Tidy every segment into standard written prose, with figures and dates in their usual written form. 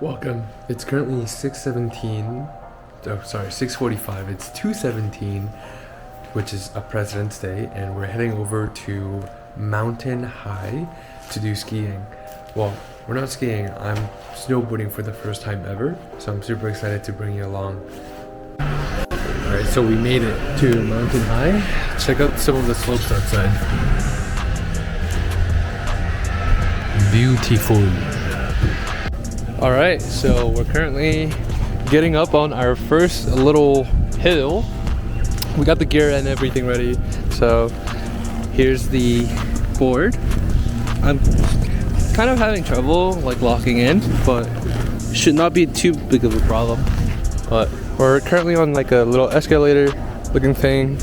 Welcome. It's currently 6:17. Oh, sorry, 6:45. It's 2:17, which is a President's Day, and we're heading over to Mountain High to do skiing. Well, we're not skiing. I'm snowboarding for the first time ever, so I'm super excited to bring you along. Alright, so we made it to Mountain High. Check out some of the slopes outside. Beautiful. Alright, so we're currently getting up on our first little hill. We got the gear and everything ready. So here's the board. I'm kind of having trouble like locking in, but should not be too big of a problem. But we're currently on like a little escalator looking thing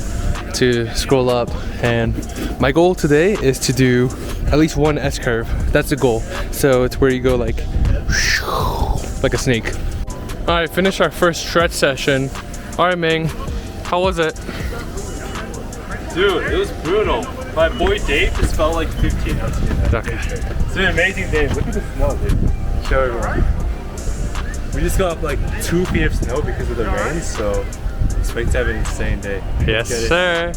to scroll up, and my goal today is to do at least one S curve. That's the goal. So it's where you go like a snake. Alright, finished our first stretch session. Alright, Ming, how was it? Dude, it was brutal. My boy Dave just felt like 15 yesterday. Okay. It's been an amazing day. Look at the snow, dude. Show everyone. We just got up like 2 feet of snow because of the rain, so expect to have an insane day. Yes, sir.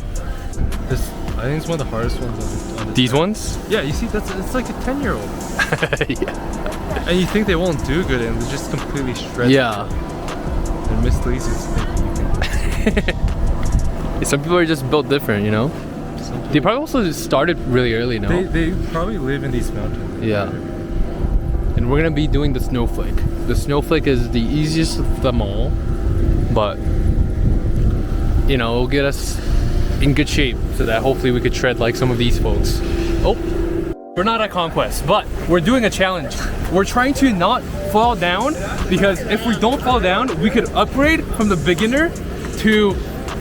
I think it's one of the hardest ones on These ones? Yeah, you see, it's like a 10-year-old. Yeah. And you think they won't do good, and they're just completely shredded. Yeah. And Miss Lisa's thinking. Some people are just built different, you know? They probably also just started really early, no? They probably live in these mountains. Yeah. And we're gonna be doing the snowflake. The snowflake is the easiest of them all, but you know, it'll get us in good shape so that hopefully we could tread like some of these folks. Oh, we're not at Conquest, but we're doing a challenge. We're trying to not fall down, because if we don't fall down, we could upgrade from the beginner to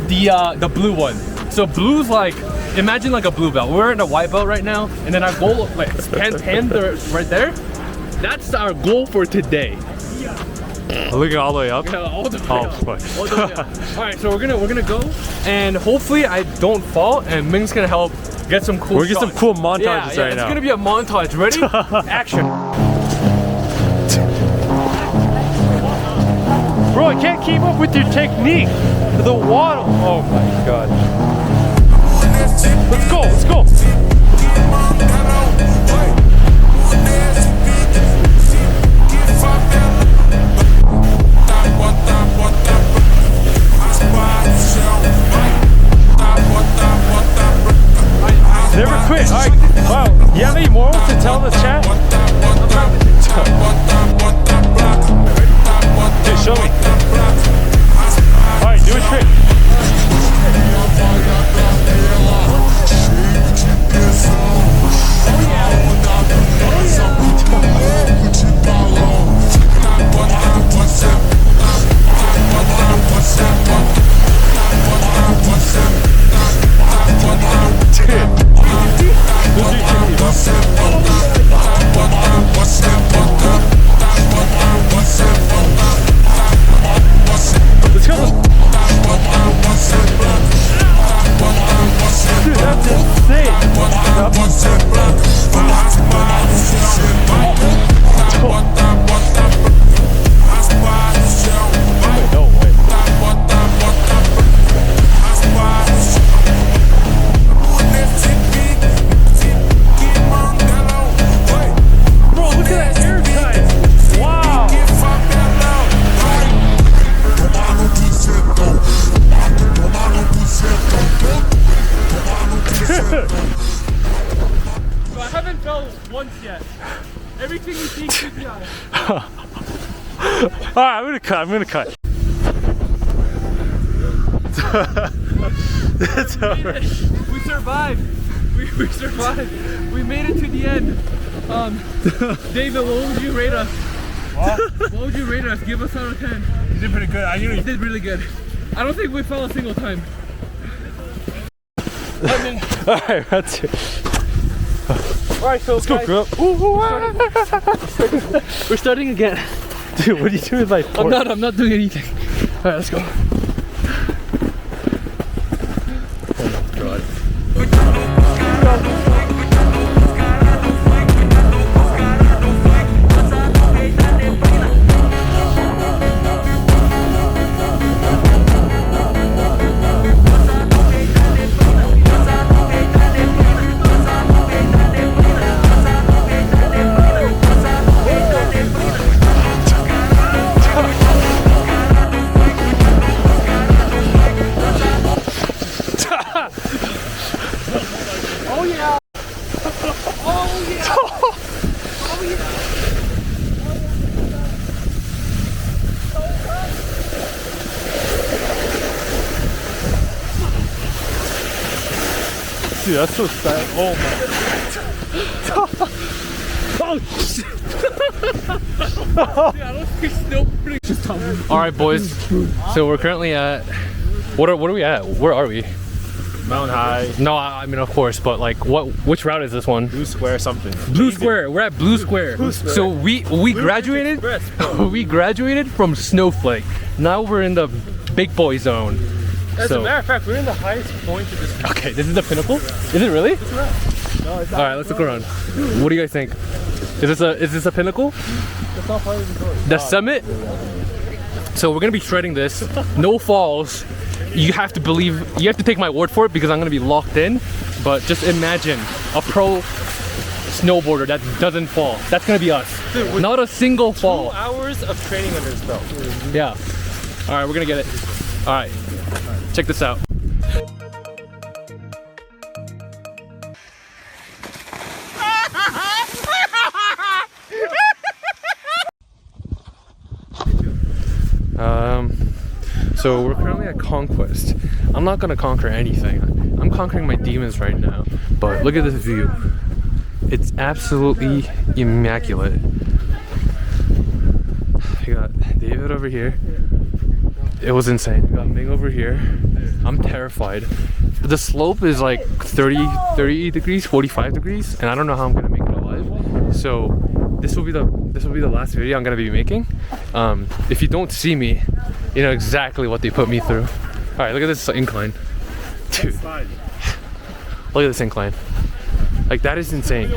the blue one. So blue's like, imagine like a blue belt. We're in a white belt right now, and then our goal, like pan right there. That's our goal for today. Looking all the way up? Yeah, all the way Oh, up. fuck. All the way up. Alright, so we're gonna go, and hopefully I don't fall, and Ming's gonna help get some cool We'll get some shots. cool montages yeah, right it's now. gonna be a montage. Ready? Action. Bro, I can't keep up with your technique. The waddle. Oh my god. Let's go, let's go. Never quit. All right. Wow. You have any morals to tell the chat? Dude, show me. All right, do a trick. Everything you think CPI. Alright, I'm gonna cut. That's over. We survived. We survived. We made it to the end. David, what would you rate us? What would you rate us? Give us out of 10. You did pretty good. You did really good. I don't think we fell a single time. Alright, that's it. Alright, so let's go, girl. We're starting again. Dude, what are you doing with my fork? I'm not doing anything. Alright, let's go. Dude, that's so sad. Oh my. Oh shit. All right, boys. So we're currently at. What are we at? Where are we? Mountain High. No, I mean of course, but like, which route is this one? Blue Square something. Blue Square. We're at Blue Square. So we graduated. We graduated from Snowflake. Now we're in the big boy zone. As a matter of fact, we're in the highest point of this. Okay, this is the pinnacle. Is it really? No, it's not. All right, let's look around. What do you guys think? Is this a pinnacle? That's not part of the story. The summit? So we're gonna be shredding this. No falls. You have to take my word for it because I'm gonna be locked in. But just imagine a pro snowboarder that doesn't fall. That's gonna be us. Dude, not a single fall. 2 hours of training under his belt. Yeah. All right, we're gonna get it. All right, check this out. So we're currently at Conquest. I'm not gonna conquer anything. I'm conquering my demons right now. But look at this view. It's absolutely immaculate. We got David over here. It was insane. We got Ming over here. I'm terrified. The slope is like 30 degrees, 45 degrees, and I don't know how I'm gonna make it alive. So this will be the last video I'm gonna be making. If you don't see me, you know exactly what they put me through. All right, look at this incline, dude. Look at this incline. Like, that is insane.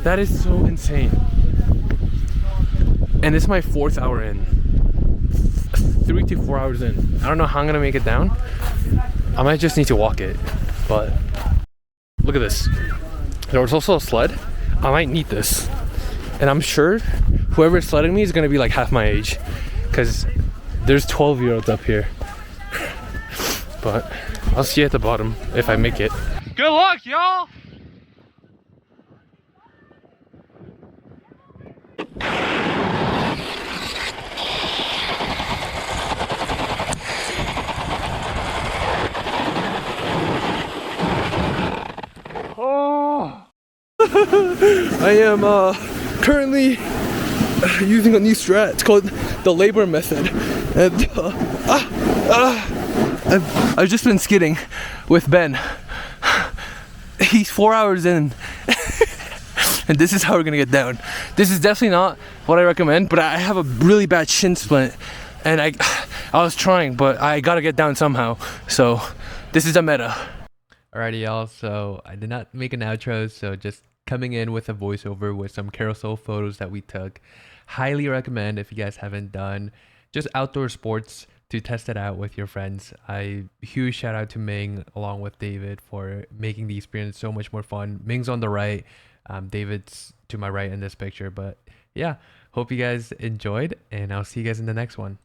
That is so insane. And this is my 4th hour in. 3 to 4 hours in. I don't know how I'm gonna make it down. I might just need to walk it, but look at this. There was also a sled. I might need this. And I'm sure whoever's sledding me is gonna be like half my age, because there's 12-year-olds up here. But I'll see you at the bottom if I make it. Good luck, y'all! Oh! I am currently using a new strat. It's called the labor method, and I've just been skidding with Ben. He's 4 hours in, and this is how we're gonna get down. This is definitely not what I recommend, but I have a really bad shin splint, and I was trying, but I gotta get down somehow. So this is a meta. Alrighty, y'all. So I did not make an outro, so just coming in with a voiceover with some carousel photos that we took. Highly recommend if you guys haven't done just outdoor sports to test it out with your friends. Huge shout out to Ming along with David for making the experience so much more fun. Ming's on the right, David's to my right in this picture. But yeah, hope you guys enjoyed, and I'll see you guys in the next one.